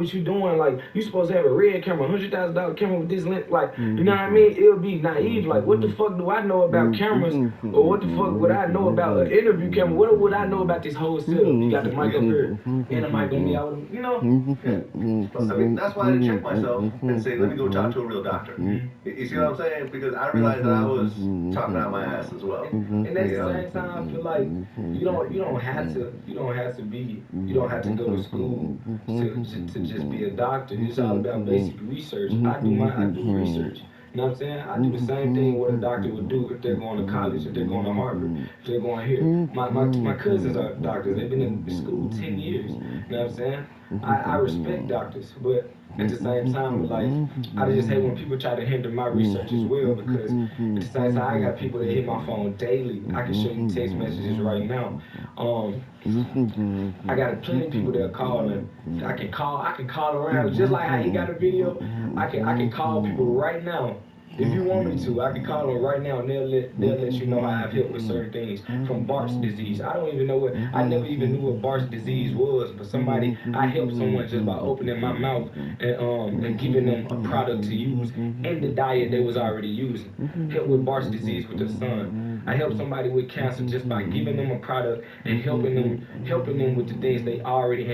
what you doing, like, you supposed to have a red camera, $100,000 camera with this lens, like, you know what I mean? It would be naive, like, what the fuck do I know about cameras, or what the fuck would I know about an interview camera? What would I know about this whole setup? You got the mic up here, and the mic on me, you know? I mean, that's why I had to check myself and say, let me go talk to a real doctor. You see what I'm saying? Because I realized that I was talking out my ass as well. And at the same time, I feel like you don't have to go to school to just be a doctor. It's all about basic research. I do research. You know what I'm saying? I do the same thing what a doctor would do if they're going to college, if they're going to Harvard, if they're going here. My cousins are doctors. They've been in school 10 years. You know what I'm saying? I respect doctors, but at the same time, like, I just hate when people try to hinder my research as well, because at the same time, I got people that hit my phone daily. I can show you text messages right now. I got plenty of people that call, and I can call around, just like how you got a video. I can call people right now. If you want me to, I can call them right now, and they'll let you know how I've helped with certain things. From Bart's disease, I never even knew what Bart's disease was, but I helped someone just by opening my mouth and giving them a product to use in the diet they was already using. Help with Bart's disease with the sun. I helped somebody with cancer just by giving them a product and helping them with the things they already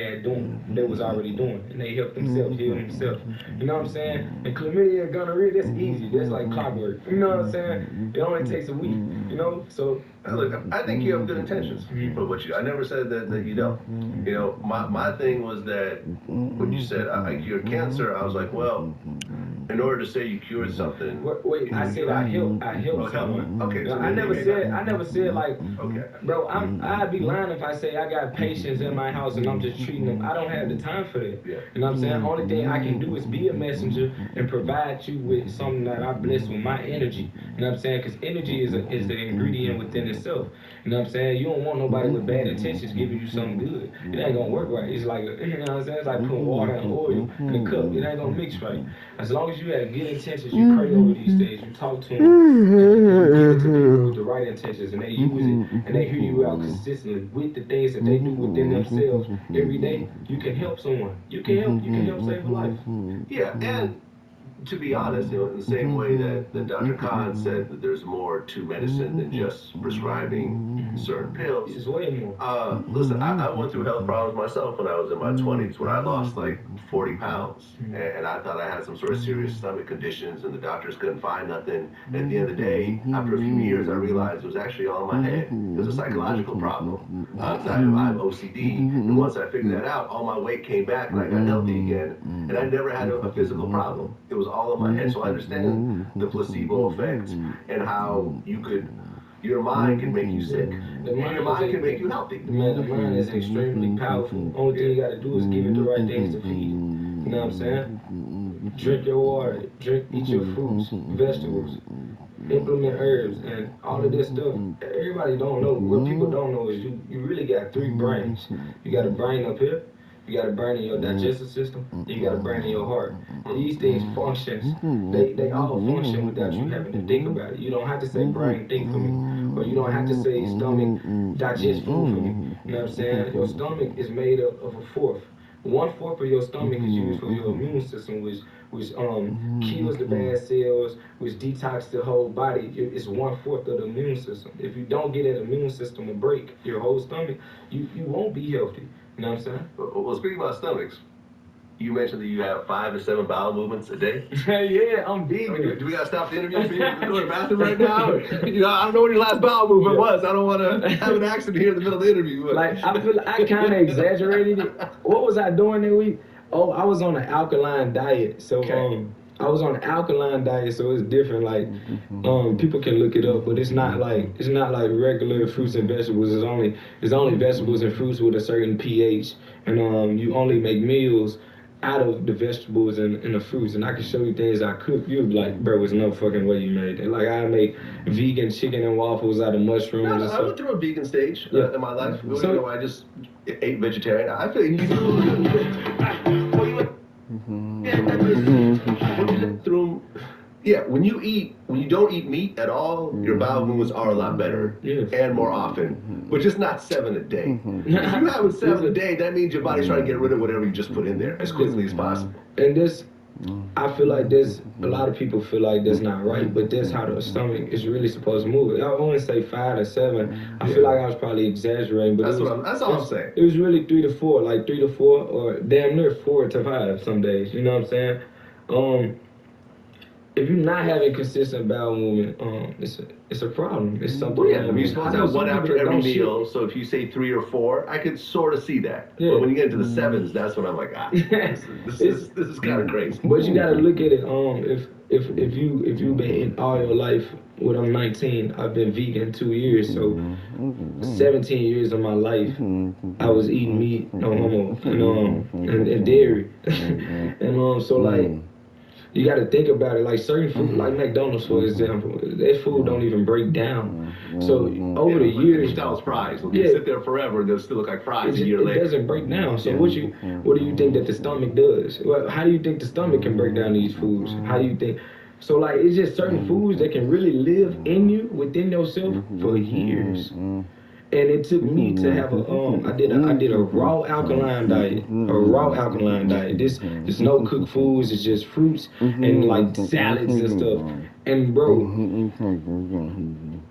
was already doing, and they helped themselves heal themselves. You know what I'm saying? And chlamydia and gonorrhea, that's easy. That's like clockwork. You know what I'm saying? It only takes a week. You know, so. Look, I think you have good intentions, but I never said that you don't. You know, my thing was that when you said I cured cancer, I was like, well, in order to say you cured something. Wait, I said I helped someone. Okay. So I never said like, okay, bro. I'd be lying if I say I got patients in my house and I'm just treating them. I don't have the time for that. Yeah. You know what I'm saying? The only thing I can do is be a messenger and provide you with something that I bless with my energy. You know what I'm saying? Because energy is the ingredient within itself. You know what I'm saying? You don't want nobody with bad intentions giving you something good. It ain't gonna work right. It's like, you know what I'm saying? It's like putting water and oil in a cup. It ain't gonna mix right. As long as you have good intentions, you pray over these things, you talk to them, you give it to people with the right intentions, and they use it, and they hear you out consistently with the things that they do within themselves every day. You can help someone. You can help save a life. Yeah, and to be honest, you know, in the same way that Dr. Khan said that there's more to medicine than just prescribing certain pills. It's way more. Listen, I went through health problems myself when I was in my 20s, when I lost like 40 pounds. And I thought I had some sort of serious stomach conditions, and the doctors couldn't find nothing. And at the end of the day, after a few years, I realized it was actually all in my head. It was a psychological problem. I have OCD, and once I figured that out, all my weight came back and I got healthy again. And I never had a physical problem. It was all in my head. So I understand the placebo effect and how your mind can make you sick. And your mind can make you healthy. The mind is extremely powerful. Only thing you gotta do is give it the right things to feed. You know what I'm saying? Drink your water, eat your fruits, vegetables, implement herbs, and all of this stuff. Everybody don't know. What people don't know is you really got 3 brains. You got a brain up here, you got a brain in your digestive system, and you got a brain in your heart. And these things function, they all function without you having to think about it. You don't have to say brain think for me, or you don't have to say stomach digest food for me. You know what I'm saying? Your stomach is made up of a fourth. 1/4 of your stomach is used for your immune system, which kills the bad cells, which detox the whole body. It's 1/4 of the immune system. If you don't get that immune system a break, your whole stomach, you won't be healthy. You know what I'm saying? Well, speaking about stomachs, you mentioned that you have 5 to 7 bowel movements a day. Yeah, I'm big. Do we gotta stop the interview for you to go to the bathroom right now? You know, I don't know what your last bowel movement was. I don't want to have an accident here in the middle of the interview. But. Like, I feel I kind of exaggerated it. What was I doing that week? Oh, I was on an alkaline diet. So I was on an alkaline diet, so it's different. Like, people can look it up, but it's not like regular fruits and vegetables. It's only vegetables and fruits with a certain pH, and you only make meals out of the vegetables and the fruits. And I can show you things I cook. You'll be like, bro, there's no fucking way you made it. Like, I make vegan chicken and waffles out of mushrooms and stuff. I went through a vegan stage in my life. So, I just ate vegetarian. I feel you through. Yeah, when you don't eat meat at all, your bowel movements are a lot better and more often, but just not 7 a day. If you have 7 a day, that means your body's trying to get rid of whatever you just put in there as quickly as possible. And this, I feel like this, a lot of people feel like that's not right, but that's how the stomach is really supposed to move. I only say 5 to 7. I feel like I was probably exaggerating, but that's all I'm saying. It was really 3 to 4, like 3 to 4, or damn near 4 to 5 some days. You know what I'm saying? If you're not having consistent bowel movement, it's a problem. It's something. Well, yeah, you're supposed to have one after every meal. So if you say 3 or 4, I could sort of see that. Yeah. But when you get into the 7s, that's when I'm like, this is kind of crazy. But you gotta look at it. If you've been in all your life, when I'm 19, I've been vegan 2 years. So 17 years of my life, I was eating meat, no homo, and dairy, and so like. You got to think about it, like certain food, like McDonald's, for example, that food don't even break down. So over the years, McDonald's fries, you sit there forever, they'll still look like fries a year later. It doesn't break down. So what do you think that the stomach does? Well, how do you think the stomach can break down these foods? How do you think? So like, it's just certain foods that can really live in you, within yourself, for years. And it took me to have I did a raw alkaline diet. This no cooked foods. It's just fruits and like salads and stuff. And bro,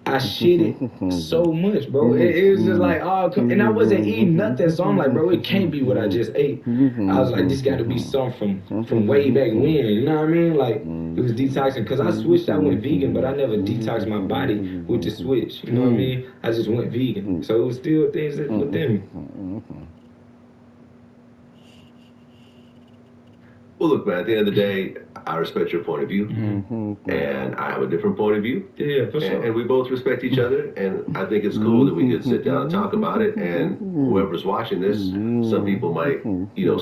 I shit it so much, bro. It was just like, and I wasn't eating nothing, so I'm like, bro, it can't be what I just ate. I was like, this got to be something from way back when. You know what I mean? Like, it was detoxing, because I switched. I went vegan, but I never detoxed my body with the switch. You know what I mean? I just went vegan, so it was still things that within me. Well, look, man, at the end of the day, I respect your point of view, and I have a different point of view. Yeah, for sure. And we both respect each other, and I think it's cool that we could sit down and talk about it, and whoever's watching this, some people might,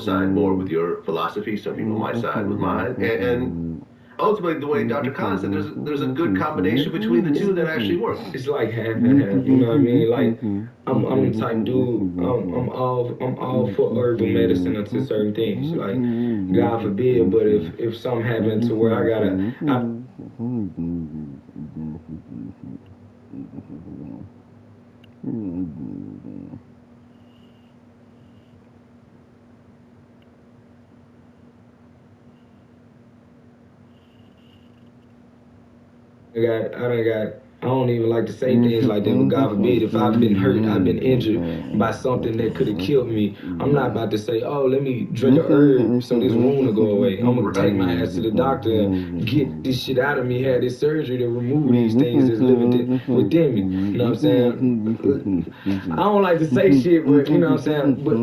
side more with your philosophy, some people might side with mine, and ultimately, the way Dr. Khan said, there's a good combination between the two that actually works. It's like half and half, you know what I mean? Like, I'm the type dude, I'm all for herbal medicine unto certain things. Like, God forbid, but if something happened to where I gotta, I don't even like to say things like that, but God forbid, if I've been hurt, I've been injured by something that could have killed me, I'm not about to say, let me drink a herb so this wound will go away. I'm going to take my ass to the doctor and get this shit out of me, have this surgery to remove these things that's living within me. You know what I'm saying? I don't like to say shit, but, you know what I'm saying, but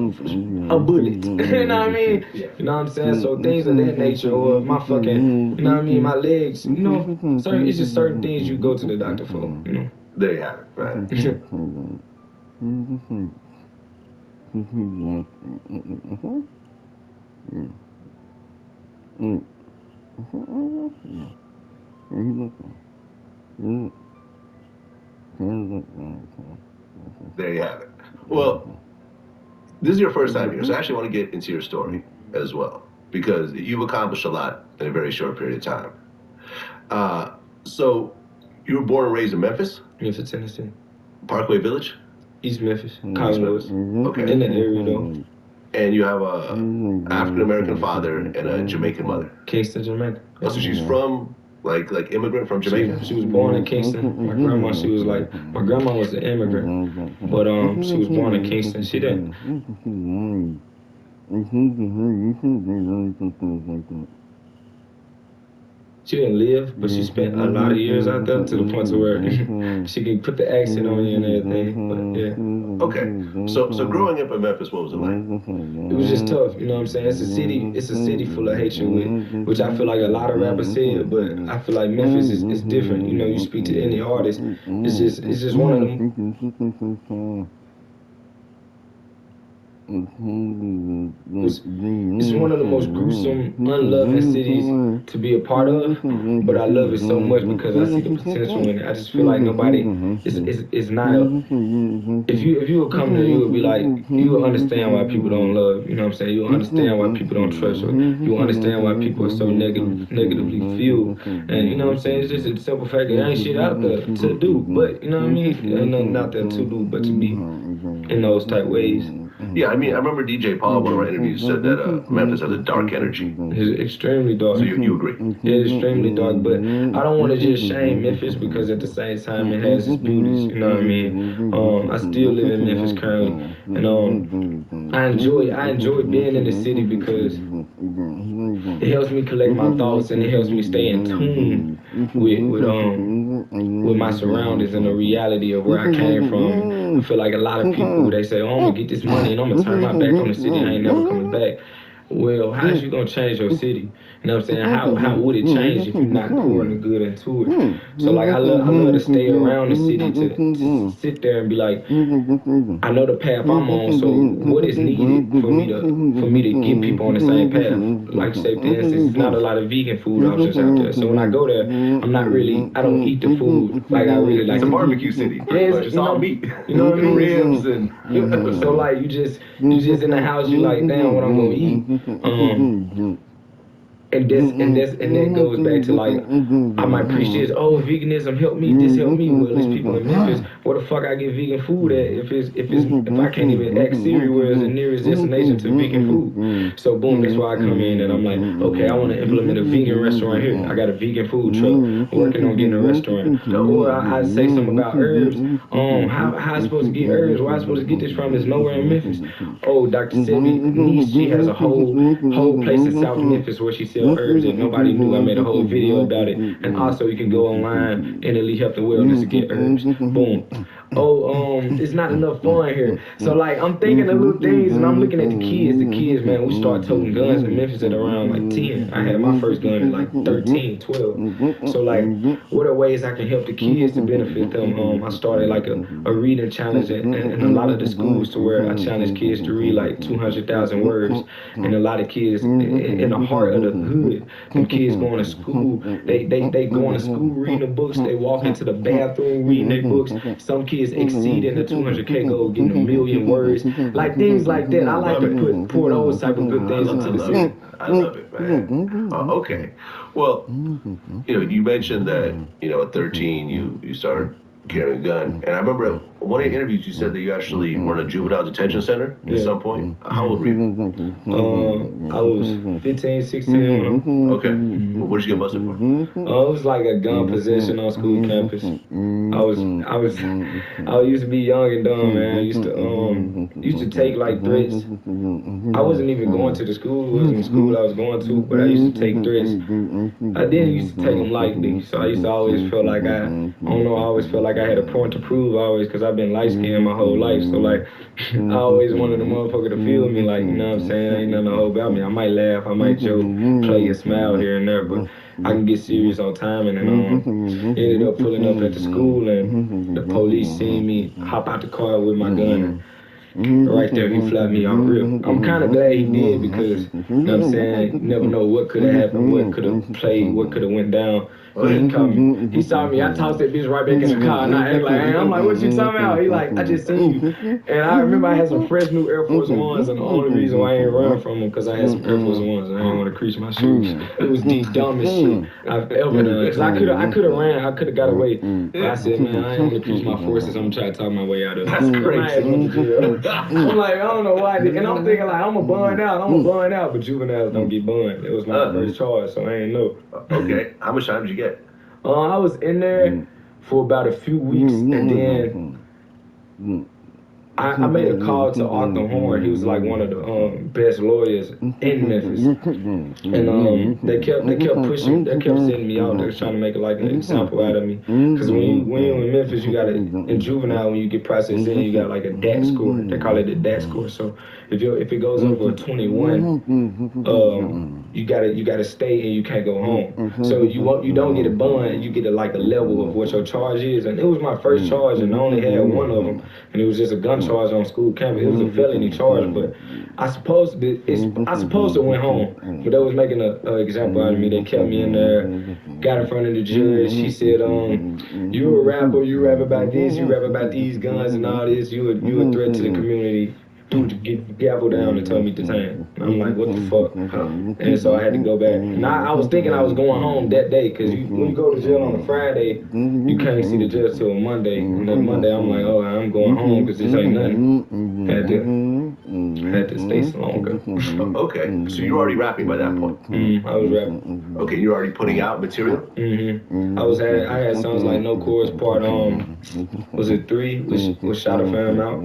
a bullet. You know what I mean? You know what I'm saying? So things of that nature, or my fucking, you know what I mean, my legs, it's just certain things you go to the doctor for. There you have it, right? There you have it. Well, this is your first time here, so I actually want to get into your story as well, because you've accomplished a lot in a very short period of time. So, you were born and raised in Memphis? Memphis, Tennessee. Parkway Village? East Memphis. College. Okay. In that area, though. And you have a African-American father and a Jamaican mother? Kingston, Jamaica. Oh, so she's from, like immigrant from Jamaica? She was born in Kingston. My grandma, my grandma was an immigrant. But she was born in Kingston. She did. She didn't live, but she spent a lot of years out there to the point to where she could put the accent on you and everything. But yeah. Okay. So growing up in Memphis, what was it like? It was just tough, you know what I'm saying? It's a city full of hatred, which I feel like a lot of rappers say it, but I feel like Memphis is different. You know, you speak to any artist, it's just one of them. it's one of the most gruesome, unloving cities to be a part of, but I love it so much because I see the potential in it. I just feel like nobody is not. If you would come there, you would be like, you would understand why people don't love. You know what I'm saying? You'll understand why people don't trust. Or you'll understand why people are so negatively fueled. And you know what I'm saying? It's just a simple fact that there ain't shit out there to do. But you know what I mean? There's nothing out there to do but to be in those type ways. Yeah, I mean, I remember DJ Paul in one of our interviews said that Memphis has a dark energy. It's extremely dark. So you agree? It's extremely dark, but I don't want to just shame Memphis because at the same time it has its beauties. You know what I mean? I still live in Memphis currently, and I enjoy being in the city because it helps me collect my thoughts and it helps me stay in tune with my surroundings and the reality of where I came from. I feel like a lot of people, they say, oh, I'm gonna get this money and I'm gonna turn my back on the city. I ain't never coming back. Well, how's you gonna change your city? You know what I'm saying? How would it change if you're not pouring the good into it? So like I love to stay around the city to sit there and be like, I know the path I'm on, so what is needed for me to get people on the same path? Like say for instance, there's not a lot of vegan food options out there. So when I go there, I don't eat the food like I really like. It's a barbecue city. It's all meat. You know what I mean? Ribs and so like you just in the house, you like, damn, what I'm gonna eat. And that goes back to like I might preach this, oh, veganism help me, this help me. Well, there's people in Memphis, where the fuck I get vegan food at if I can't even ask Siri where is the nearest destination to vegan food. So boom, that's why I come in and I'm like, okay, I want to implement a vegan restaurant here. I got a vegan food truck working on getting a restaurant. Or I say something about herbs. How I supposed to get herbs? Where I supposed to get this from? It's nowhere in Memphis. Oh, Dr. Sebi niece, she has a whole place in South Memphis where she sells herbs and nobody knew. I made a whole video about it. And also you can go online, Italy Health and Wellness, to get herbs. Boom. It's not enough fun here. So like I'm thinking of little things and I'm looking at the kids. The kids, man, we start toting guns in Memphis at around like 10. I had my first gun at like 13, 12. So like what are ways I can help the kids to benefit them? I started like a reading challenge in a lot of the schools to where I challenge kids to read like 200,000 words. And a lot of kids in the heart of the hood, them kids going to school, they going to school reading the books, they walk into the bathroom reading their books. Some kids exceeding the 200K goal, getting 1 million words, like things like that. I like to pour those type of good things into the city. I love it, man. Okay. Well, you mentioned that, at 13 you started carrying a gun. And I remember one of your interviews you said that you actually were in a juvenile detention center at some point. How old were you? I was 15, 16. Okay. What did you get busted for? It was like a gun possession on school campus. I used to be young and dumb, man. I used to take like threats. I wasn't even going to the school. It wasn't the school I was going to, but I used to take threats. I didn't used to take them lightly. So I used to always feel like I always felt like I had a point to prove always, because I've been light-skinned my whole life. So like I always wanted the motherfucker to feel me, like, you know what I'm saying? Ain't nothing to hold about me. I might laugh, I might joke, play a smile here and there, but I can get serious on time. And ended up pulling up at the school, and the police seen me hop out the car with my gun. Right there, he flapped me off real. I'm kind of glad he did, because, you know what I'm saying, you never know what could have happened, what could have played, what could have went down. He saw me, I tossed that bitch right back in the car, and I act like, hey, I'm like, what you talking about? He like, I just seen you. And I remember I had some fresh new Air Force Ones, and the only reason why I ain't run from them, because I had some Air Force Ones, and I didn't want to crease my shoes. It was the dumbest shit I've ever done. Because I could have ran, I could have got away. But I said, man, I ain't want to crease my forces, I'm trying to talk my way out of it. That's crazy. I'm like, I don't know why. And I'm thinking like, I'm a bun out, but juveniles don't get bun. It was my first charge, so I ain't know. Okay, how much time did you get? I was in there for about a few weeks, and then I made a call to Arthur Horn. He was like one of the best lawyers in Memphis, and they kept pushing, they kept sending me out. They was trying to make like an example out of me, because when you're in Memphis, you got in juvenile, when you get processed in, you got like a DAT score. They call it the DAT score. So if it goes over a 21, you gotta stay and you can't go home. So you don't get a bond, you get like a level of what your charge is. And it was my first charge, and I only had one of them, and it was just a gun charge on school campus. It was a felony charge, but I supposed to went home, but they was making an example out of me. They kept me in there, got in front of the jury. She said, you a rapper, you rap about this, you rap about these guns and all this. You a threat to the community. Dude, get gavel down and tell me to time. I'm like, what the fuck? And so I had to go back. And I was thinking I was going home that day, because when you go to jail on a Friday, you can't see the judge till Monday. And then Monday, I'm like, oh, I'm going home because this ain't nothing. Had to stay longer. Okay, so you're already rapping by that point. I was rapping. Okay, you're already putting out material? I had songs like No Chorus Part, was it 3, which Shadow found out.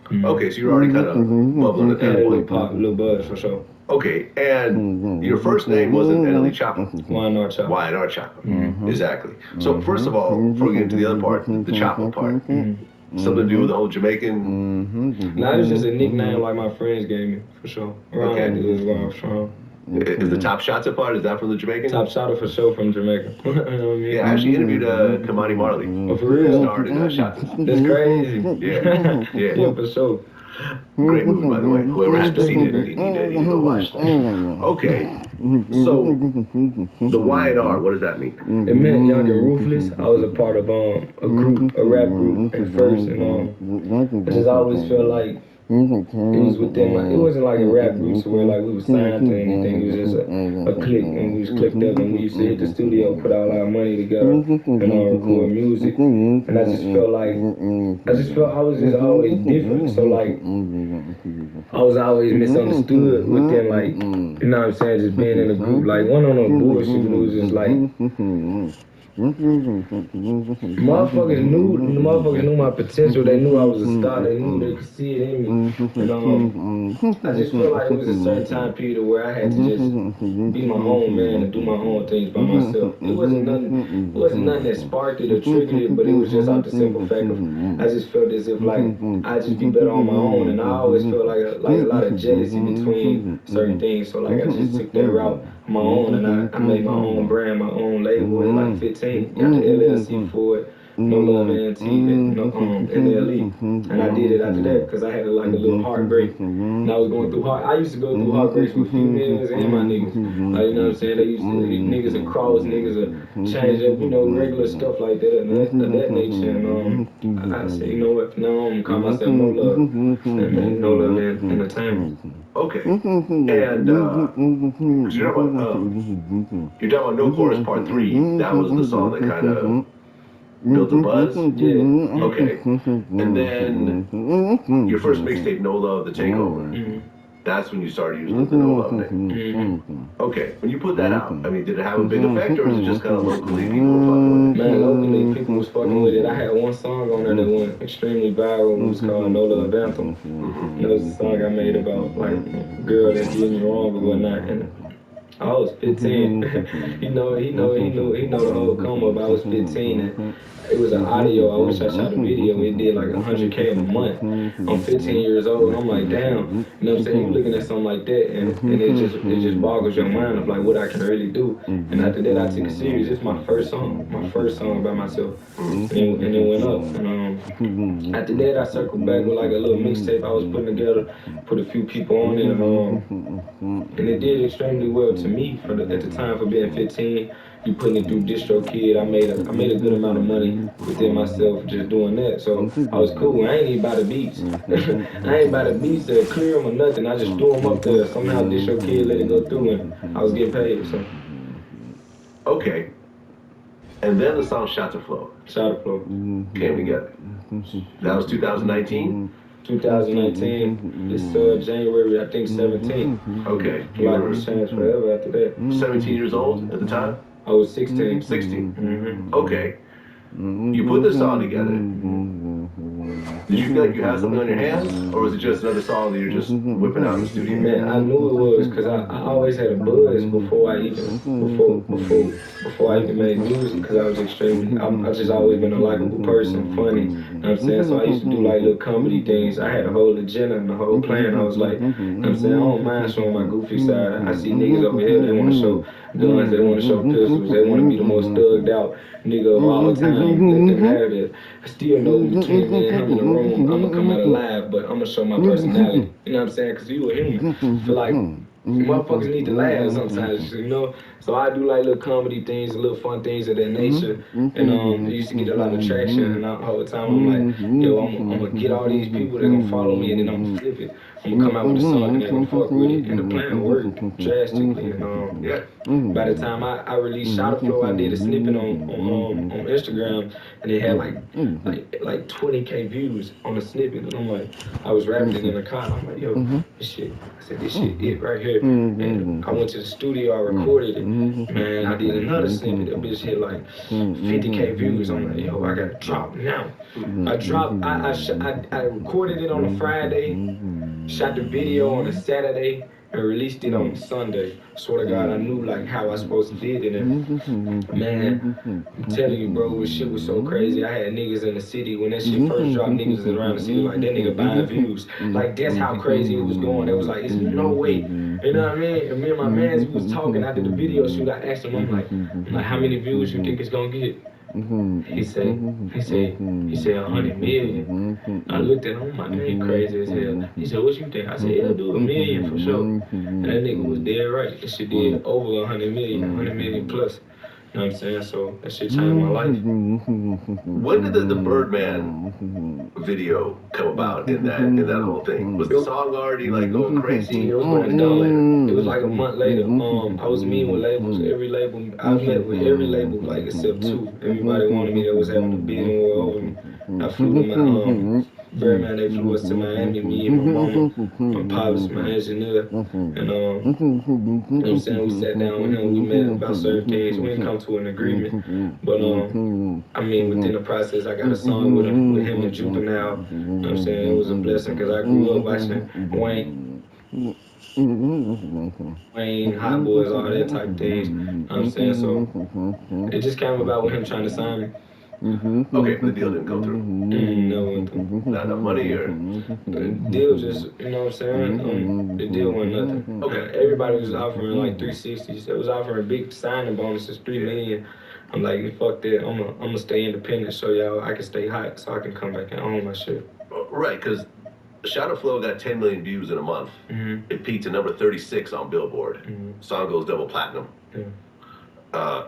Okay, so you're already kind of bubbling at that point. A little pop, a little buzz for sure. Okay, and your first name wasn't NLE Chopper. YNR Chopper. YNR Chopper. Exactly. So first of all, before we get into the other part, the Chopper part, something to do with the whole Jamaican? Nah, it was just a nickname like my friends gave me, for sure. Around that dude is where I was from. Is the Top Shotter part, is that from the Jamaican? Top Shotter for sure from Jamaica. You know what I mean? Yeah, I actually interviewed Kamani Marley. Oh, for real? Starred in Shots. That's crazy. Yeah, for sure. Great movie, by the way. Whoever hasn't seen it, you need to watch that. Okay, so the YNR, what does that mean? It meant Young and Ruthless. I was a part of a rap group at first, and I just always felt like it was within it wasn't like a rap group, so where like we was signed to anything. It was just a clique, and we was clicked up, and we used to hit the studio, put all our money together, and record music. And I just felt I was just always different. So like I was always misunderstood within, like, you know what I'm saying, just being in a group. Like, one on no bullshit, it was just like motherfuckers knew my potential. They knew I was a star. They knew they could see it in me. And I just felt like it was a certain time period where I had to just be my own man and do my own things by myself. It wasn't nothing that sparked it or triggered it, but it was just out the simple fact of I just felt as if like I'd just be better on my own, and I always felt like a lot of jealousy between certain things. So like I just took that route on my own, and I made my own brand, my own label at like 15. Got the LLC for it, No Love NT, NLE. And I did it after that because I had like a little heartbreak. And I was going through I used to go through heartbreaks with females and my niggas. Like, you know what I'm saying? They used to, niggas would cross, niggas would change up, regular stuff like that and that nature. And I said, you know what? Now I'm gonna call myself No Love. And No Love Entertainment. Okay. And you're talking about No Chorus Part 3. That was the song that kind of built a buzz? Yeah. Okay. And then your first mixtape, No Love, The Takeover. That's when you started using the No Love name. Okay. When you put that out, I mean, did it have a big effect, or was it just kind of locally people were fucking with it? Man, locally people was fucking with it. I had one song on there that went extremely viral. It was called No Love Anthem. And it was a song I made about like a girl that did me wrong or whatnot. And I was 15. he know the whole come up. I was 15 and it was an audio. I wish I shot a video. It did like 100K in a month. I'm 15 years old. I'm like, damn. You know what I'm saying? You looking at something like that, and it just boggles your mind of like what I can really do. And after that, I took it serious. It's my first song by myself, and it went up. And after that, I circled back with like a little mixtape I was putting together, put a few people on it, and it did extremely well to me at the time for being 15. You putting it through DistroKid, I made a good amount of money within myself just doing that. So I was cool. I ain't even buy the beats. I ain't buy the beats to clear them or nothing. I just threw them up there. Somehow DistroKid let it go through, and I was getting paid. So. Okay. And then the song Shot to Flow. Shot to Flow came together. That was 2019. 2019, this January, I think 17. Okay. Life was changed forever after that. 17 years old at the time? I was 16. 16. Okay. You put this song together. Did you feel like you had something on your hands, or was it just another song that you're just whipping out in the studio? Man, I knew it was because I always had a buzz before I even made music, because I was I've just always been a likable person, funny. You know what I'm saying? So I used to do like little comedy things. I had a whole agenda and a whole plan. I was like, you know what I'm saying? I don't mind showing my goofy side. I see niggas over here, they want to show guns, they want to show pistols, they want to be the most thugged out nigga of all time. Let them have it. I still know between me and him in the room, I'm gonna come out alive, but I'm gonna show my personality. You know what I'm saying? Because you a human. Feel like motherfuckers need to laugh sometimes, you know? So I do like little comedy things, little fun things of that nature. And it used to get a lot of traction. And the whole time I'm like, yo, I'm gonna get all these people that gonna follow me, and then I'm gonna flip it. I'm gonna come out with a song and they gonna fuck with it. And the plan worked drastically. And Yeah. by the time I released Shot Flow, I did a snippet on Instagram, and it had like 20K views on the snippet. And I'm like, I was rapping it in the car. I'm like, yo, this shit. I said, this shit it right here. And I went to the studio, I recorded it. Man, I did another snippet. That bitch hit like 50K views. I'm like, yo, I gotta drop now. I recorded it on a Friday, shot the video on a Saturday, and released it on Sunday. Swear to God, I knew like how I supposed to did it. And man, I'm telling you, bro, this shit was so crazy. I had niggas in the city when that shit first dropped. Niggas was around the city like that nigga buying views. Like that's how crazy it was going. It was like, it's no way. You know what I mean? And me and my mans was talking after the video shoot. I asked him, I'm like, how many views you think it's gonna get? He said 100 million. I looked at him, I'm like, man, crazy as hell. He said, what you think? I said, it'll do 1 million for sure. And that nigga was dead right. That shit did over 100 million plus. You know what I'm saying? So that shit changed my life. When did the Birdman video come about in that whole thing? Was the song already like going crazy? It was going down. It was like a month later. I was meeting with labels. Every label, I met with every label, like except 2. Everybody wanted me that was having a bidding war over me. I flew to my Birdman, they flew us to Miami, me and my mama, my pops, my engineer, and you know what I'm saying, we sat down with him, we met about certain things, we didn't come to an agreement, but I mean, within the process, I got a song with him and Juvenile, you know what I'm saying, it was a blessing, because I grew up watching Wayne, Hot Boys, all that type of things, you know what I'm saying, so it just came about with him trying to sign me. Okay, the deal didn't go through. No, not enough money, or the deal just, you know what I'm saying? The deal wasn't nothing. Okay, everybody was offering like 360s. They was offering big signing bonuses, 3 million. I'm like, fuck that. I'm gonna stay independent, so y'all I can stay hot, so I can come back and own my shit. Right, because Shadow Flow got 10 million views in a month. It peaked to number 36 on Billboard. Song goes double platinum.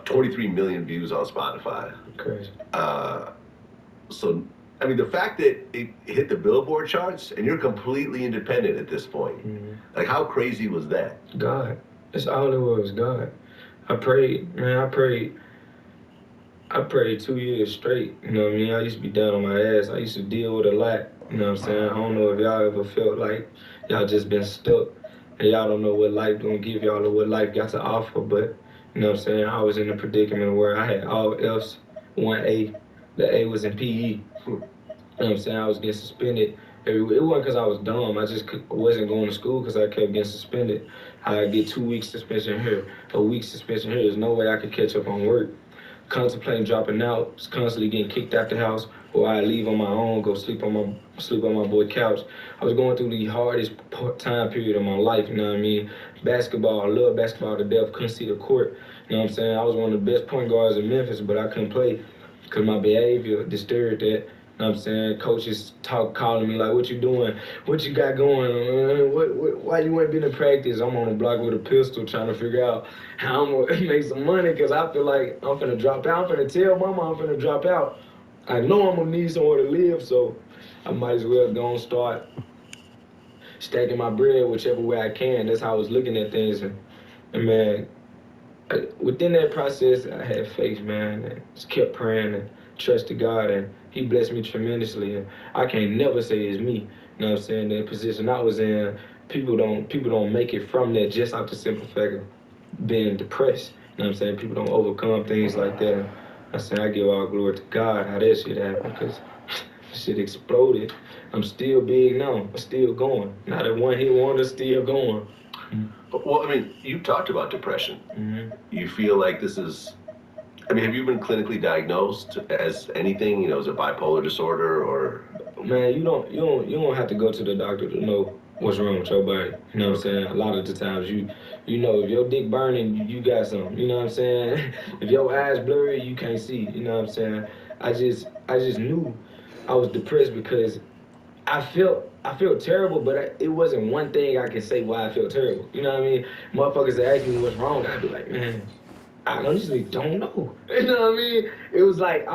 23 million views on Spotify. Crazy. So, I mean, the fact that it hit the Billboard charts and you're completely independent at this point, like, how crazy was that? God. That's all it was, God. I prayed, man, I prayed 2 years straight, you know what I mean? I used to be down on my ass. I used to deal with a lot, you know what I'm saying? I don't know if y'all ever felt like y'all just been stuck and y'all don't know what life gonna give y'all or what life got to offer, but you know what I'm saying? I was in a predicament where I had all F's, 1A. The A was in PE. You know what I'm saying? I was getting suspended. It wasn't because I was dumb. I just wasn't going to school because I kept getting suspended. I get 2 weeks suspension here, a week suspension here. There's no way I could catch up on work. Contemplating dropping out, was constantly getting kicked out the house, or I leave on my own, go sleep on my boy couch. I was going through the hardest time period of my life, you know what I mean? Basketball, I love basketball to death, couldn't see the court, you know what I'm saying? I was one of the best point guards in Memphis, but I couldn't play because my behavior disturbed that. You know what I'm saying? Coaches calling me like, what you doing? What you got going? Why you ain't been in practice? I'm on the block with a pistol trying to figure out how I'm going to make some money because I feel like I'm finna drop out. I'm finna tell mama I'm finna drop out. I know I'm going to need somewhere to live, so I might as well go and start stacking my bread whichever way I can. That's how I was looking at things. And man, within that process, I had faith, man, and just kept praying and trusted God, and He blessed me tremendously. And I can't never say it's me. You know what I'm saying? The position I was in, people don't make it from that just out the simple fact of being depressed. You know what I'm saying? People don't overcome things like that. I say I give all glory to God how that shit happened, because shit exploded. I'm still big now. I'm still going. Not a one-hit wonder, still going. Well, I mean, you talked about depression. You feel like this is, I mean, have you been clinically diagnosed as anything? You know, is it bipolar disorder or? Man, you don't have to go to the doctor to know what's wrong with your body. You know what I'm saying? A lot of the times you know if your dick burning, you got something. You know what I'm saying? If your eyes blurry, you can't see. You know what I'm saying? I just knew I was depressed because I felt terrible, but it wasn't one thing I can say why I felt terrible. You know what I mean? Motherfuckers that ask me what's wrong, I'd be like, man, I honestly don't know. You know what I mean? It was like,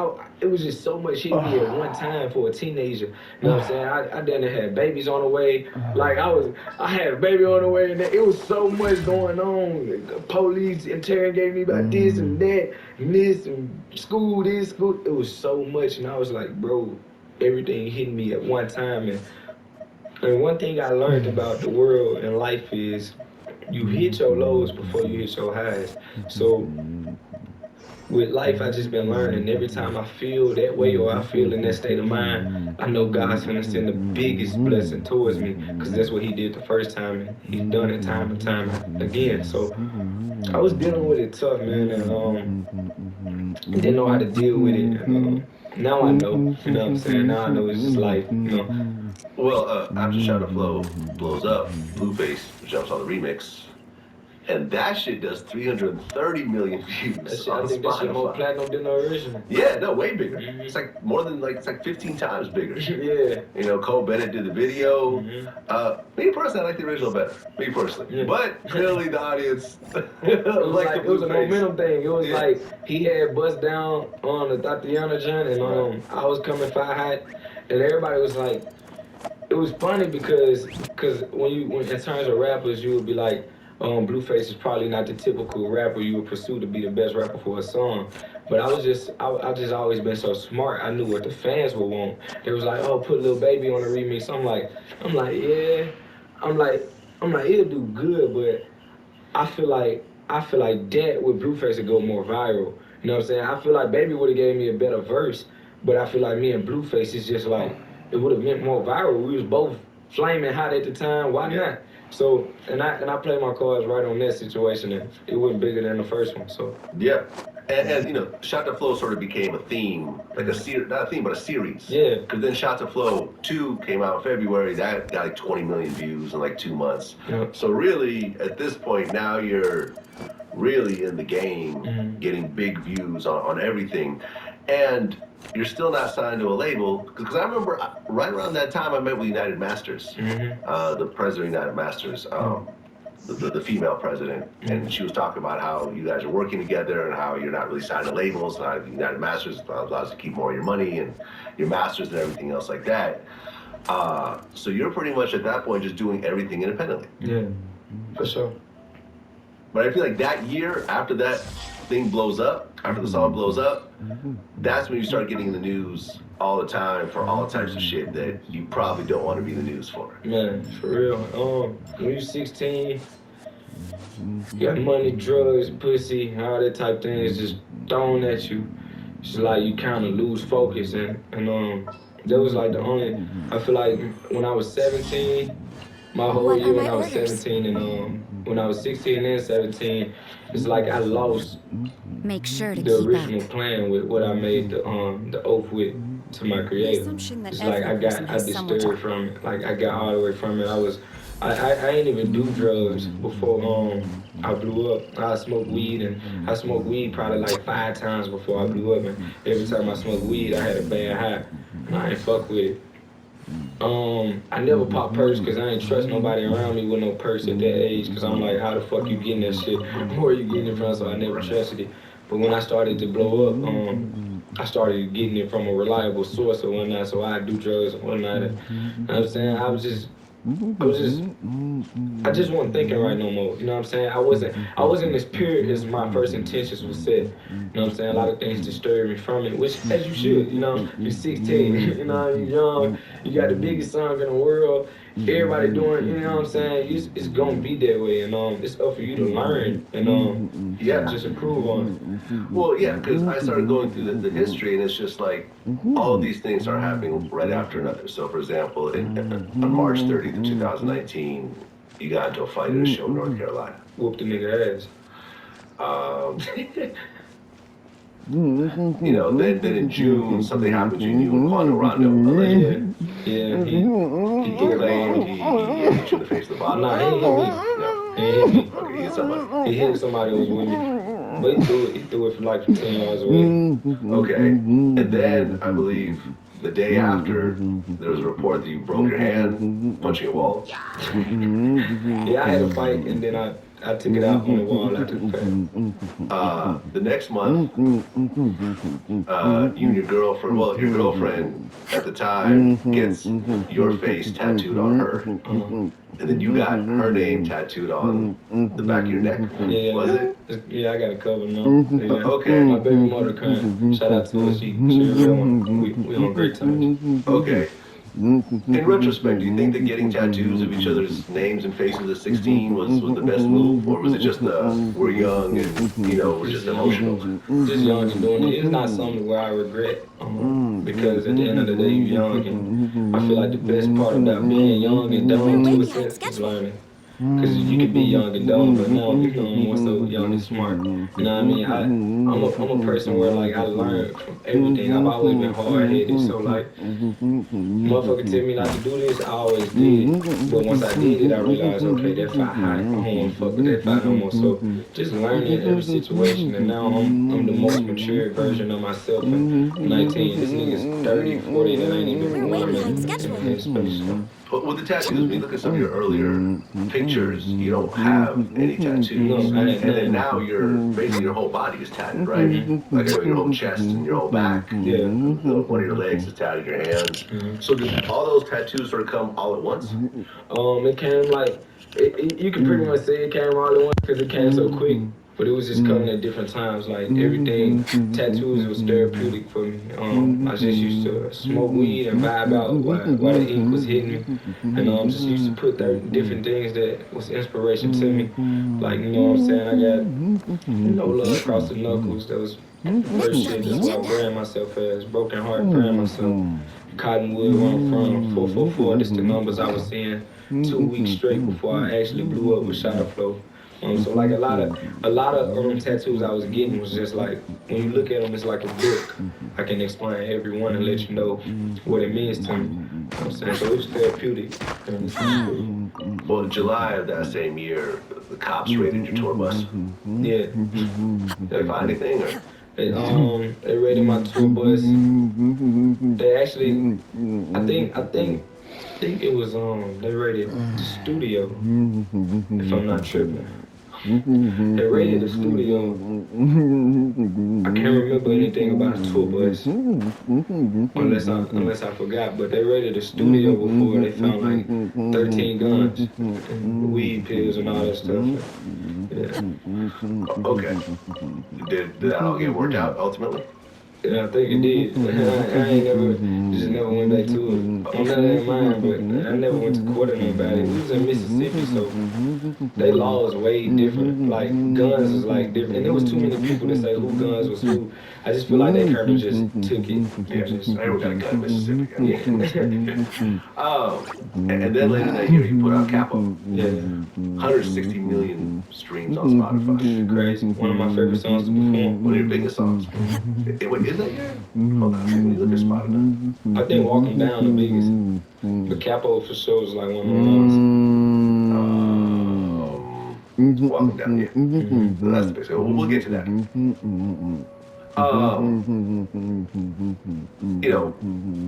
it was just so much hitting me at one time for a teenager. You know what I'm saying? I done had babies on the way. Like, I had a baby on the way, and it was so much going on. The police interrogating me about this and that, and this, and school, this, school. It was so much, and I was like, bro, everything hitting me at one time. And one thing I learned about the world and life is you hit your lows before you hit your highs. So with life, I just been learning. Every time I feel that way or I feel in that state of mind, I know God's gonna send the biggest blessing towards me, because that's what He did the first time, and He's done it time and time again. So I was dealing with it tough, man, and didn't know how to deal with it. And, now I know, you know what I'm saying? Now I know it's just life, you know. Well, after Shadow Flow blows up, Blueface jumps on the remix, and that shit does 330 million views on I think that shit more platinum than the original. Yeah, no, way bigger. It's like more than it's like 15 times bigger. Yeah. You know, Cole Bennett did the video. Me personally, I like the original better. Me personally. Yeah. But clearly the audience it was a momentum thing. It was like he had Bust Down on the Tatiana joint, and I was coming fire hot, and everybody was like, it was funny because when in terms of rappers, you would be like, Blueface is probably not the typical rapper you would pursue to be the best rapper for a song. But I just always been so smart. I knew what the fans would want. They was like, oh, put Lil Baby on the remix. I'm like, yeah. I'm like, it'll do good, but I feel like that with Blueface would go more viral. You know what I'm saying? I feel like Baby would have gave me a better verse, but I feel like me and Blueface is just like, it would have meant more viral. We was both flaming hot at the time. Why not? So, and I played my cards right on that situation, and it wasn't bigger than the first one. So yeah, and you know, Shot to Flow sort of became a theme, like a series, not a theme, but a series. Yeah. Because then Shot to Flow 2 came out in February. That got like 20 million views in like 2 months. Yeah. So really, at this point, now you're really in the game, getting big views on everything, and you're still not signed to a label. Because I remember right around that time I met with United Masters, the president of United Masters, the female president, and she was talking about how you guys are working together and how you're not really signed to labels. United Masters allows you to keep more of your money and your masters and everything else like that. So you're pretty much at that point just doing everything independently. Yeah, for sure. But I feel like that year, after that thing blows up, after the song blows up, that's when you start getting in the news all the time for all types of shit that you probably don't want to be in the news for. Man, for real. When you're 16, you got money, drugs, pussy, all that type of thing is just thrown at you. It's like you kind of lose focus, and that was like the only. I feel like when I was 17, my whole year when I was 17, and when I was 16 and 17, it's like I lost the original plan with what I made the oath with to my creator. It's like I disturbed from it. Like I got all the way from it. I ain't even do drugs before I blew up. I smoked weed, and I smoked weed probably like 5 times before I blew up. And every time I smoked weed, I had a bad high, and I ain't fuck with it. I never popped perks because I ain't trust nobody around me with no perks at that age, because I'm like, how the fuck you getting that shit? Where you getting it from? So I never trusted it. But when I started to blow up, I started getting it from a reliable source or whatnot, so I do drugs and whatnot. And, you know what I'm saying? I just wasn't thinking right no more. You know what I'm saying? I wasn't as pure as my first intentions was set. You know what I'm saying? A lot of things disturbed me from it, which as you should. You know, you're 16. You know, you're young. You got the biggest song in the world. Everybody doing. You know what I'm saying? It's gonna be that way, and it's up for you to learn and just improve on it. Well, yeah, because I started going through the history, and it's just like all of these things are happening right after another. So, for example, on March 30th, 2019, you got into a fight at a show in North Carolina. Whooped the nigga ass. You know, then in June, something happened between you and Quando Rondo. Yeah, he claimed he hit you in the face of the bottle. Nah, he hit me. No. He hit me. Okay, he hit somebody. He hit somebody who was with me. But he threw it for like 10 yards away. Okay. And then I believe the day after, there was a report that you broke your hand punching a wall. Yeah, I had a fight and then I took it out on the wall after the fight. The next month, you and your girlfriend, well, your girlfriend at the time gets your face tattooed on her. And then you got her name tattooed on the back of your neck. Yeah, was it? Yeah, I got a cover now. Yeah. Okay. My baby mother crying. Shout out to her. She a real one. We on great terms. Okay. In retrospect, do you think that getting tattoos of each other's names and faces at 16 was the best move? Or was it just we're young and, we're just emotional? Just young and doing it. It's not something where I regret. Because at the end of the day, you're young. And I feel like the best part about being young and dumb to a sense is learning. Because you can be young and dumb, but now I'm more so young and smart. You know what I mean? I'm a person where like I learn from everything. I've always been hard-headed, so like motherfucker tell me not to do this, I always did. But once I did it, I realized, okay, that fight high. I don't want to fuck with that fight no more. So just learning every situation, and now I'm the most mature version of myself. At 19, this nigga's 30, 40, that ain't even born. But with the tattoos, when you look at some of your earlier pictures, you don't have any tattoos. And then now basically your whole body is tatted, right? Like your whole chest and your whole back. Yeah. One of your legs is tatted, your hands. So did all those tattoos sort of come all at once? It came like, you can pretty much say it came all at once because it came so quick. But it was just coming at different times. Like everything, tattoos was therapeutic for me. I just used to smoke weed and vibe out while the ink was hitting me. And just used to put different things that was inspiration to me. Like, you know what I'm saying? I got no love across the knuckles. That was the first shit. That's what I brand myself as. Broken heart, brand myself. Cottonwood, where I'm from, 444. This the numbers I was seeing 2 weeks straight before I actually blew up with Shadow Flow. So like a lot of tattoos I was getting was just like, when you look at them, it's like a book. I can explain every one and let you know what it means to me. You know what I'm saying? So it was therapeutic. Well, in July of that same year, the cops raided your tour bus. Yeah. Did they find anything? Or? They raided my tour bus. They actually, I think it was they raided the studio, if I'm not tripping. They raided the studio. I can't remember anything about the tour bus, unless I forgot. But they raided the studio before they found like 13 guns, weed pills, and all that stuff. Yeah. Okay. Did that all get worked out ultimately? Yeah, I think it did. I ain't never went back to it. I'm not in mind, but I never went to court or nobody. We was in Mississippi, so they laws way different. Like guns is like different, and there was too many people to say who guns was who. I just feel like they kind of just took it. Yeah, just everyone got a gun in Mississippi. And then later that year you put out Capo. Yeah. 160 million streams on Spotify. Crazy. One of my favorite songs to perform. One of your biggest songs. Wait, is that year? Hold on, let me look at Spotify. I think Walking Down the biggest. But Capo for sure was like one of the ones. Walking Down, yeah. That's the big one. We'll get to that.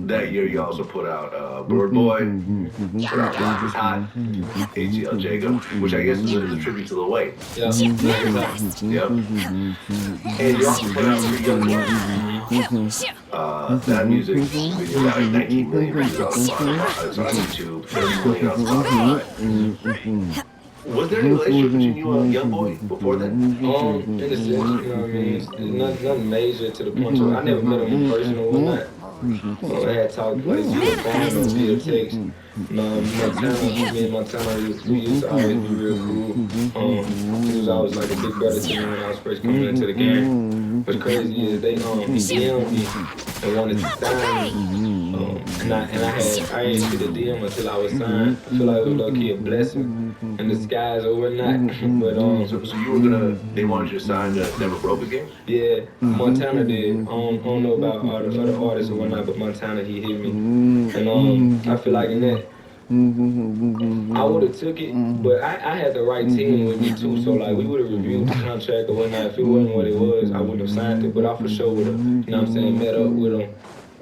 That year you also put out Bird Boy, put out Life is Hot, ATL Jacob, which I guess is a tribute to Lil Wayne. Yeah. Yep. And you also put out Young that music video got like 19 million views on Spotify. It's on YouTube, 30 million on Spotify. Was there any relationship between you and Young Boy before then? In a sense, you know what I mean? It's nothing major to the point where I never met him in person or whatnot. I had talked like via phone or via text. Montana, me and Montana, we used to always be real cool. He was always like a big brother to me when I was first coming into the game. What's crazy is they DM'd me and wanted to sign me. And I ain't see the DM until I was signed. I feel like it was low-key a blessing in disguise or whatnot. But so you were they wanted you to sign Never Broke Again? Yeah, Montana did. I don't know about all the other artists or whatnot, but Montana, he hit me. And I feel like in that, I would have took it, but I had the right team with me too. So like we would have reviewed the contract or whatnot. If it wasn't what it was, I wouldn't have signed it. But I for sure would have, you know what I'm saying, met up with him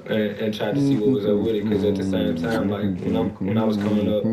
and tried to see what was up with it. Because at the same time, like when I was coming up,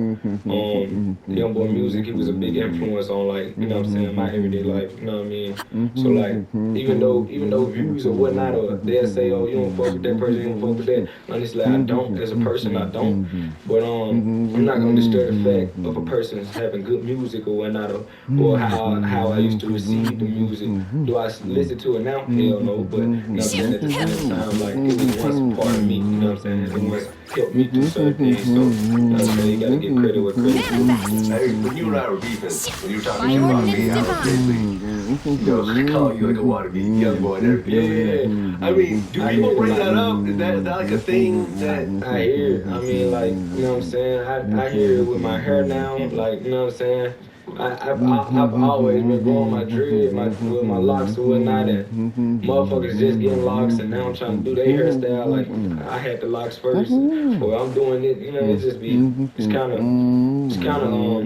Young Boy Music, it was a big influence on like, you know what I'm saying, my everyday life. You know what I mean? So like even though views or whatnot, or they'll say, oh, you don't fuck with that person, you don't fuck with that. Honestly, I don't. As a person, I don't. But I'm not gonna disturb the fact of a person having good music or whatnot, or how I used to receive the music. Do I listen to it now? Hell no. But you know what I'm saying, at the same time, like it was once a part of me. You know what I'm saying? It once helped me do certain things. So you know what I'm saying, you gotta give credit where credit is due. Hey, when you and I were beefing, when you were talking shit about me, I was basically, calling you like a wannabe young boy and everything. Yeah. I mean, do people bring that up? Is that like a thing that I hear it? I mean, like, you know what I'm saying? I hear it with my hair now, like, you know what I'm saying? I've always been growing my dread, with my locks or whatnot, and motherfuckers just getting locks, and now I'm trying to do their hairstyle. Like, I had the locks first, or I'm doing it, you know, it just be, it's kind of,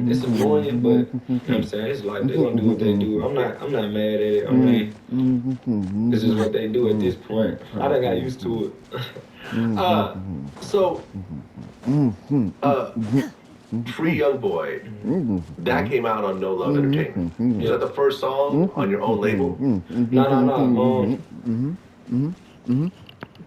it's annoying, but, you know what I'm saying? It's like, they're gonna do what they do. I'm not mad at it. I mean, this is what they do at this point. I done got used to it. Free Young Boy, that came out on No Love Entertainment. Is that the first song on your own label? No.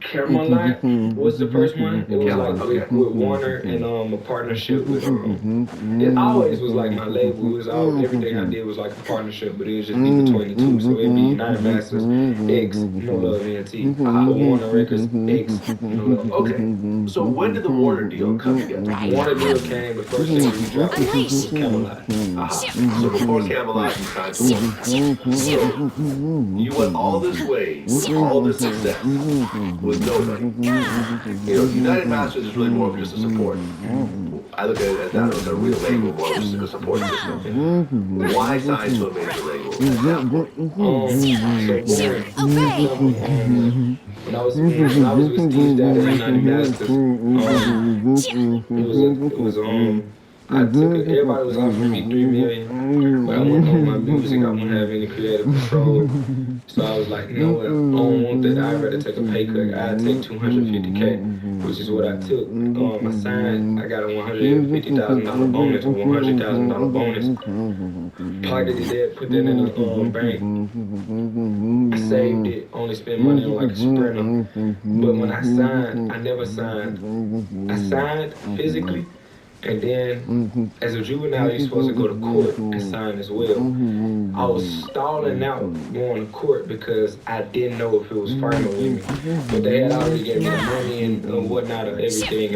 Caroline was the first one. It was like with Warner and a partnership with it always was like my label. It was everything I did was like a partnership, but it was just me between the two. So it'd be United Masters, X, No Love NT, Warner Records, X, No Love. Okay. So when did the Warner deal come together? Warner deal came, the first thing we dropped was Camelot. So before Camelot, you signed to Warner. So you went all this way, all this success, with nobody. You know, United Masters is really more of just a support. I look at it as that as a real label, more just a support system. Why sign to a major label at that point? When I was with Steve Daddy and United Masters, it was I took it, everybody was offering me $3 million, but I wasn't on my music, I wouldn't have any creative control. So I was like, you know what, I don't want that, I'd rather take a pay cut. I'd take $250K, which is what I took. I signed, I got a $150,000 bonus, or $100,000 bonus. Pocketed that, put that in the bank. I saved it, only spent money on like a sprinter. But when I signed, I never signed. I signed physically. And then, as a juvenile, you're supposed to go to court and sign as well. I was stalling out going to court because I didn't know if it was final with me. But they had already gave me the money and whatnot of everything.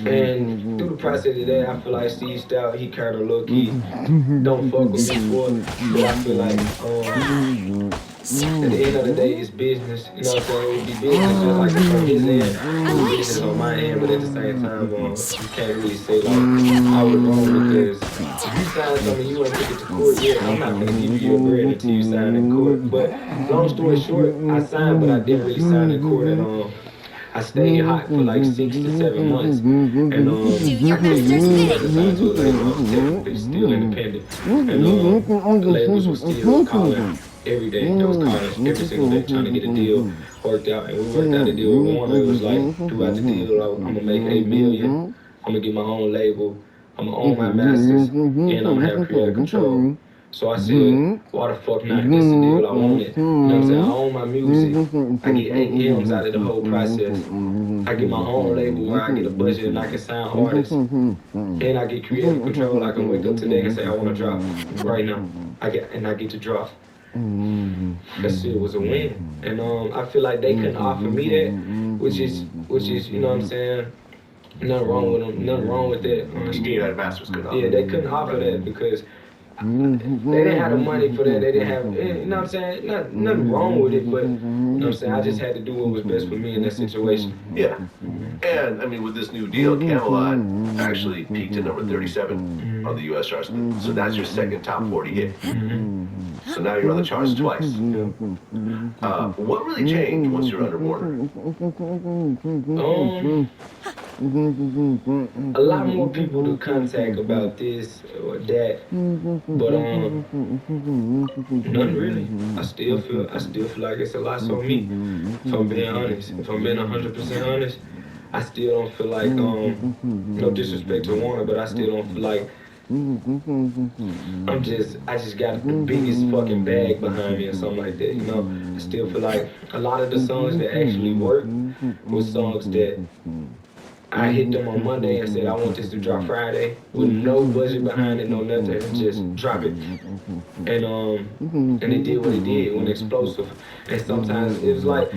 And through the process of that, I feel like Steve Stout, he kind of low-key don't fuck with me for it. But I feel like at the end of the day, it's business. You know what I'm saying? It would be business just like it's on his end, business on my end. But at the same time, you can't really say like I was wrong because if you sign something you want to take it to court, yeah, I'm not gonna give you your bread until you sign in court. But long story short, I signed, but I didn't really sign in court at all. I stayed hot for like 6 to 7 months, and I couldn't sign to a label. I was technically still independent, and the labels were still calling every day. They was calling every single day trying to get a deal worked out, and we worked out a deal with Warner. It was like throughout the deal, I'm gonna make $8 million. I'm gonna get my own label. I'm gonna own my masters, and I'm gonna have creative control. So I said, why the fuck not? This is the deal I wanted. You know what I'm saying? I own my music. I get 8 M's out of the whole process. I get my own label where I get a budget and I can sign artists. And I get creative control. I can wake up today and say, I want to drop right now. I get to drop. That shit was a win. And I feel like they couldn't offer me that, which is, you know what I'm saying? Nothing wrong with them. Nothing wrong with that. United Masters couldn't offer. Yeah, they couldn't offer that because they didn't have the money for that. They didn't have, you know what I'm saying? Nothing wrong with it, but you know what I'm saying? I just had to do what was best for me in that situation. Yeah. And I mean, with this new deal, Camelot actually peaked at number 37 on the US charts. So that's your second top 40 hit. So now you're on the charts twice. What really changed once you're under Warner? a lot more people to contact about this or that, but none really. I still feel like it's a lot on me. If I'm being honest, if I'm being 100% honest, I still don't feel like no disrespect to Warner, but I still don't feel like I just got the biggest fucking bag behind me or something like that, you know? I still feel like a lot of the songs that actually work were songs that I hit them on Monday and said I want this to drop Friday with no budget behind it, no nothing, just drop it. And it did what it did, it went explosive. And sometimes it's like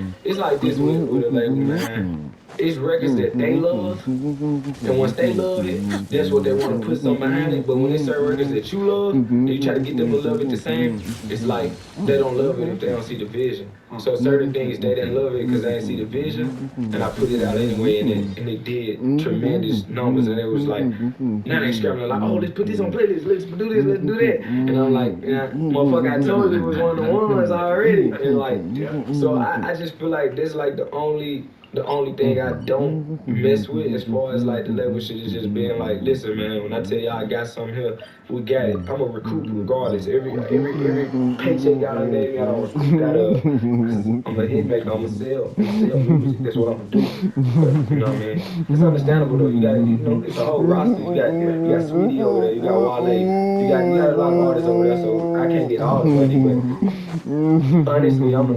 this with a label, man. It's records that they love, and once they love it, that's what they want to put something behind it. But when it's certain records that you love, and you try to get them to love it the same, it's like they don't love it if they don't see the vision. So certain things they didn't love it because they didn't see the vision, and I put it out anyway, and it did tremendous numbers, and it was like now they scrambling like, oh, let's put this on playlist, let's do this, let's do that, and I'm like, yeah, motherfucker, I told you it was one of the ones already, and like, so I just feel like this like the only thing I don't mess with as far as like the label shit is just being like, listen, man, when I tell y'all I got something here, we got it. I'm gonna recoup regardless. Every paycheck y'all done gave me, I don't recoup that I'm a hit maker. I'm gonna sell music. That's what I'm gonna do. But, you know what I mean? It's understandable though. You got, you know, it's a whole roster. You got Sweetie over there. You got Wale. You got a lot of artists over there. So I can't get all the money, but honestly, I'm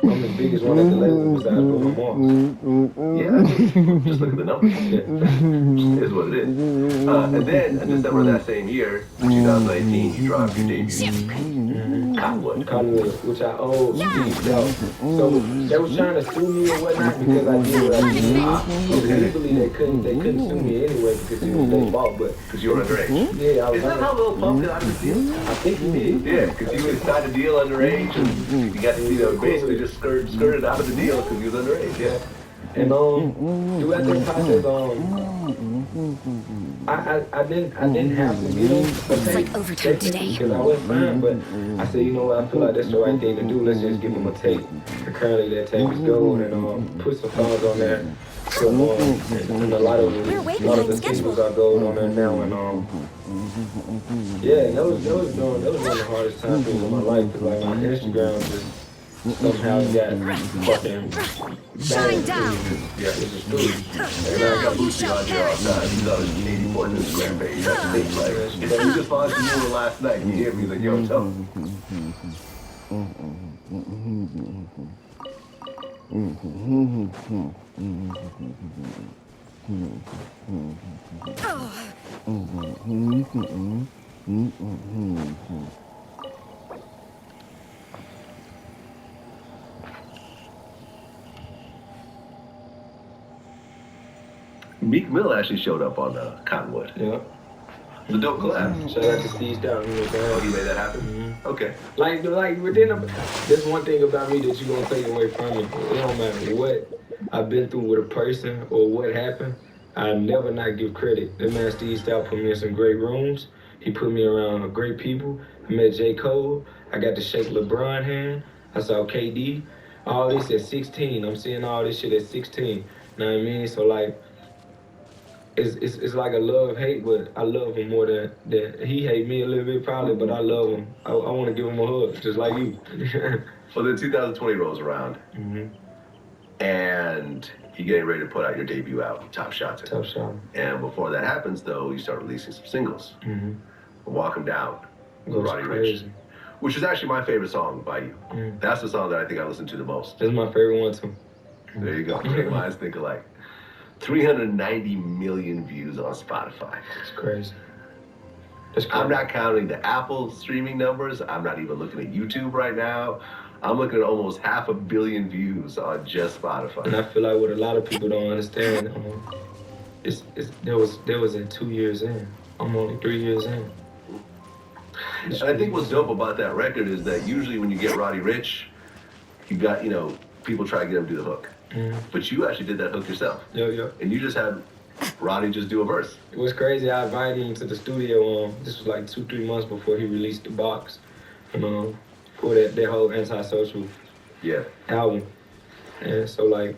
the biggest one at the label besides Bruno Mars. Yeah, just look at the numbers. It is what it is. And then in December of that same year, 2019, you dropped your debut. Cottonwood, which I owe Steve Dell. So they was trying to sue me or whatnot because I did what I did. Legally they couldn't sue me anyway because it was their fault, but because you were underage. Yeah, I was. Isn't that how Lil Pump got out of the deal? I think he did. Yeah, because he was signed a deal underage, and you got to, you know, basically just skirted out of the deal because he was underage. Yeah. And throughout that process, I didn't have to get him. It's like overtime today. Because I wasn't fine, but I said, you know what, I feel like that's the right thing to do. Let's just give him a tape. And currently that tape is gold, and put some songs on there. So, and a lot of the singles are gold on there now, and yeah, that was one of the hardest times in my life because like my Instagram just somehow got fucking Shine down. Yeah, it's just true. And I got Lucy on here all the time. He's on his 84 Instagram page. That's the thing, like, he just followed you last night. He gave me like, yo, tell him. Meek Mill actually showed up on Cottonwood. Yeah. The dope collab. Shout out to Steve Down. Oh, he made that happen? Mm-hmm. Okay. Like within there's one thing about me that you gonna take away from me. It don't matter what I've been through with a person or what happened. I never not give credit. That man Steve Stout put me in some great rooms. He put me around great people. I met J. Cole. I got to shake LeBron hand. I saw KD. All this at 16. I'm seeing all this shit at 16. You know what I mean? So like, it's like a love-hate, but I love him more than he hate me a little bit probably, but I love him. I want to give him a hug, just like you. Well, then 2020 rolls around, and you're getting ready to put out your debut album, Top Shot. Top Shot. And before that happens, though, you start releasing some singles. Walk 'Em Down with Roddy Ricch, which is actually my favorite song by you. That's the song that I think I listen to the most. That's my favorite one, too. There you go. Minds think alike. 390 million views on Spotify. It's crazy. I'm not counting the Apple streaming numbers. I'm not even looking at YouTube right now. I'm looking at almost 500 million views on just Spotify. And I feel like what a lot of people don't understand, there was in 2 years in. I'm only 3 years in. And I think what's dope about that record is that usually when you get Roddy Ricch, you got, you know, people try to get him to do the hook. But you actually did that hook yourself. Yeah. And you just had Roddy just do a verse. It was crazy. I invited him to the studio. This was like 2-3 months before he released the box. For that whole antisocial album. And so like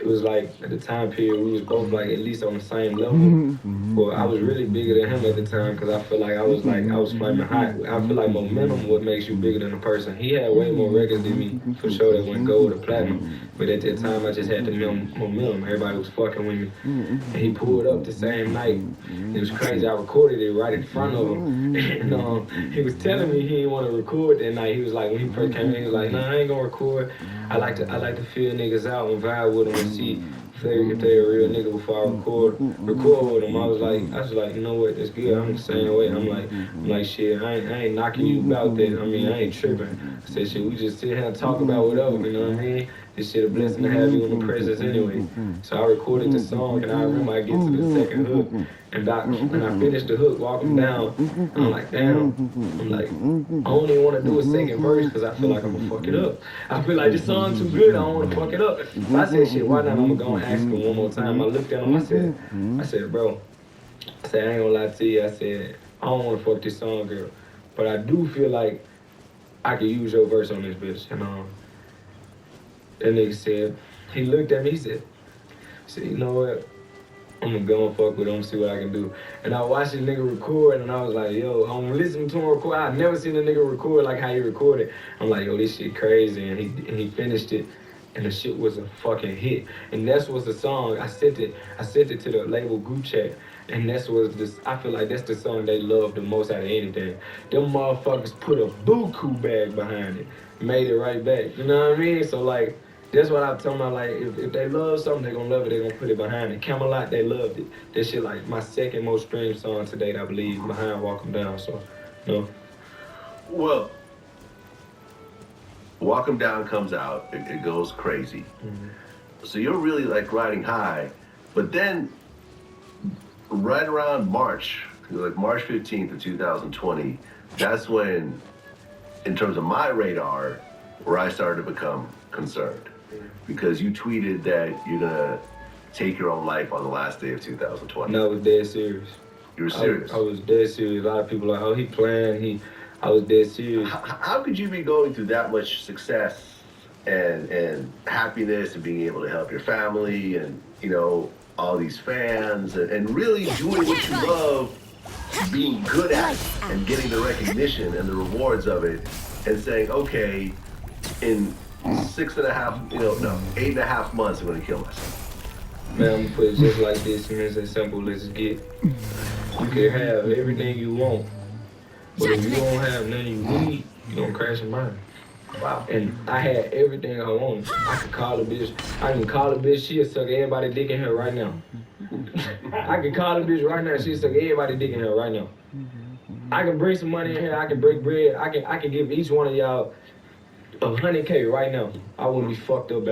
it was like at the time period we was both like at least on the same level. But I was really bigger than him at the time because I feel like I was flaming hot. I feel like momentum what makes you bigger than a person. He had way more records than me for sure that went gold or platinum. But at that time I just had the momentum. Everybody was fucking with me. And he pulled up the same night. It was crazy. I recorded it right in front of him. And he was telling me he didn't want to record that night. He was like, when he first came in, he was like, nah, I ain't gonna record. I like to feel niggas out and vibe with them and see if they a real nigga before I record with them. I was like, you know what, that's good. I'm the same way. I'm like, shit, I ain't knocking you about that. I mean, I ain't tripping. I said, shit, we just sit here and talk about whatever, you know what I mean? This shit a blessing to have you in the presence anyway. So I recorded the song, and I remember I get to the second hook, and when I finished the hook, walking down, I'm like, damn. I'm like, I don't even want to do a second verse because I feel like I'm gonna fuck it up. I feel like this song too good, I don't want to fuck it up. But I said, shit, why not? I'm gonna go and ask him one more time. I looked at him, I said, bro, I said, I ain't gonna lie to you. I said, I don't want to fuck this song, girl, but I do feel like I could use your verse on this bitch, and that nigga said, he looked at me, he said, you know what? I'm gonna go and fuck with him, see what I can do. And I watched this nigga record, and I was like, yo, I'm listening to him record. I've never seen a nigga record like how he recorded. I'm like, yo, this shit crazy. And he finished it, and the shit was a fucking hit. And that's what's the song. I sent it to the label group chat. And I feel like that's the song they love the most out of anything. Them motherfuckers put a buku bag behind it. Made it right back. You know what I mean? So like, that's what I tell them. Like, if they love something, they gonna love it. They gonna put it behind it. Camelot, they loved it. That shit like my second most streamed song to date, I believe, behind Walk 'Em Down. So, you know. Well, Walk 'Em Down comes out. It goes crazy. So you're really like riding high, but then right around March, like March 15th of 2020, that's when, in terms of my radar, where I started to become concerned. Because you tweeted that you're gonna take your own life on the last day of 2020. No, I was dead serious. You were serious? I was dead serious. A lot of people like, oh, he playing. I was dead serious. How could you be going through that much success and happiness and being able to help your family and, you know, all these fans and really doing what you love, being good at it and getting the recognition and the rewards of it, and saying, okay, in 8.5 months, I'm gonna kill myself? Man, I'm gonna put it just like this, man. It's as simple as it get. You can have everything you want, but if you don't have nothing you need, you're gonna crash and burn. Wow. And I had everything I wanted. I can call a bitch, she'll suck everybody dick in here right now. I can call a bitch right now, she'll suck everybody dick in here right now. I can bring some money in here, I can break bread, I can give each one of y'all $100K right now. I wouldn't be fucked up back.